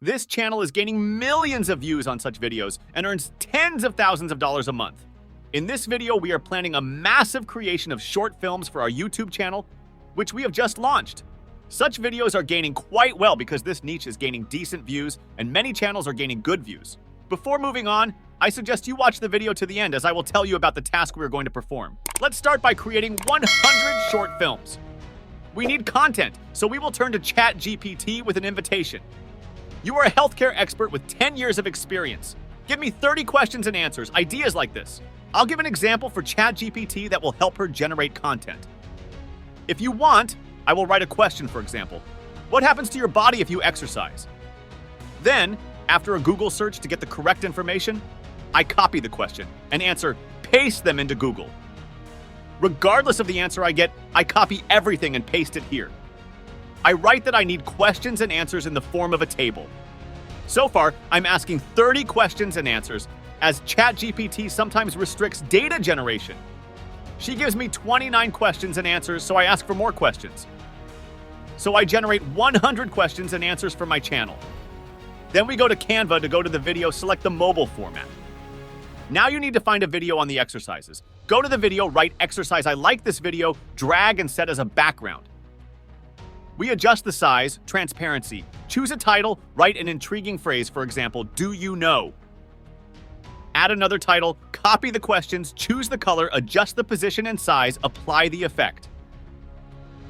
This channel is gaining millions of views on such videos and earns tens of thousands of dollars a month. In this video, we are planning a massive creation of short films for our YouTube channel, which we have just launched. Such videos are gaining quite well because this niche is gaining decent views and many channels are gaining good views. Before moving on, I suggest you watch the video to the end as I will tell you about the task we are going to perform. Let's start by creating 100 short films. We need content, so we will turn to ChatGPT with an invitation. You are a healthcare expert with 10 years of experience. Give me 30 questions and answers, ideas like this. I'll give an example for ChatGPT that will help her generate content. If you want, I will write a question, for example. What happens to your body if you exercise? Then, after a Google search to get the correct information, I copy the question and answer, paste them into Google. Regardless of the answer I get, I copy everything and paste it here. I write that I need questions and answers in the form of a table. So far, I'm asking 30 questions and answers, as ChatGPT sometimes restricts data generation. She gives me 29 questions and answers, so I ask for more questions. So I generate 100 questions and answers for my channel. Then we go to Canva to go to the video, select the mobile format. Now you need to find a video on the exercises. Go to the video, write exercise I like this video, drag and set as a background. We adjust the size, transparency, choose a title, write an intriguing phrase, for example, do you know? Add another title, copy the questions, choose the color, adjust the position and size, apply the effect.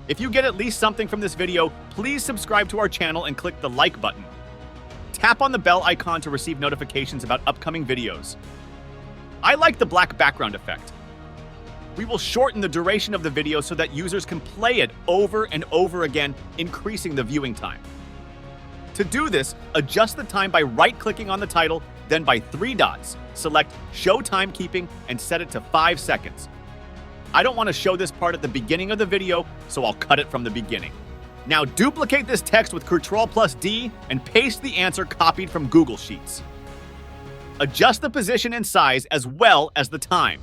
If you get at least something from this video, please subscribe to our channel and click the like button. Tap on the bell icon to receive notifications about upcoming videos. I like the black background effect. We will shorten the duration of the video so that users can play it over and over again, increasing the viewing time. To do this, adjust the time by right-clicking on the title, then by 3 dots, select Show Timekeeping and set it to 5 seconds. I don't want to show this part at the beginning of the video, so I'll cut it from the beginning. Now duplicate this text with Ctrl+D and paste the answer copied from Google Sheets. Adjust the position and size as well as the time,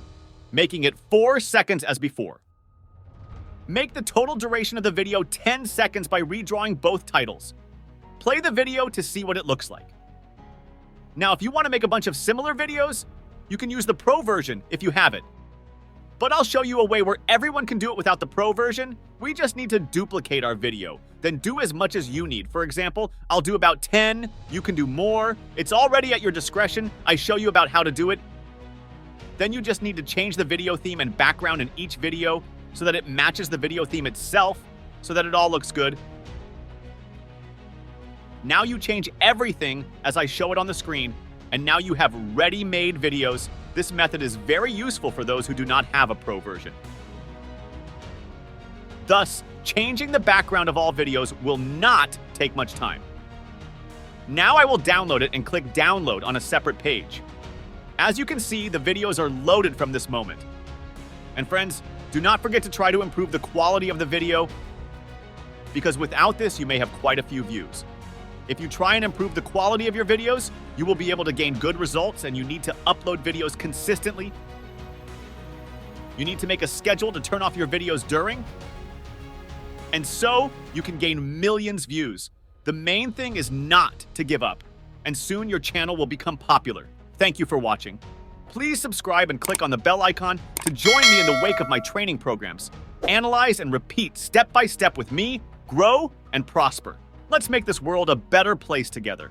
making it 4 seconds as before. Make the total duration of the video 10 seconds by redrawing both titles. Play the video to see what it looks like. Now, if you want to make a bunch of similar videos, you can use the Pro version if you have it. But I'll show you a way where everyone can do it without the Pro version. We just need to duplicate our video, then do as much as you need. For example, I'll do about 10, you can do more. It's already at your discretion. I show you about how to do it. Then you just need to change the video theme and background in each video so that it matches the video theme itself, so that it all looks good. Now you change everything as I show it on the screen, and now you have ready-made videos. This method is very useful for those who do not have a Pro version. Thus, changing the background of all videos will not take much time. Now I will download it and click Download on a separate page. As you can see, the videos are loaded from this moment. And friends, do not forget to try to improve the quality of the video, because without this, you may have quite a few views. If you try and improve the quality of your videos, you will be able to gain good results, and you need to upload videos consistently. You need to make a schedule to turn off your videos during, and so you can gain millions views. The main thing is not to give up, and soon your channel will become popular. Thank you for watching. Please subscribe and click on the bell icon to join me in the wake of my training programs. Analyze and repeat step by step with me, grow and prosper. Let's make this world a better place together.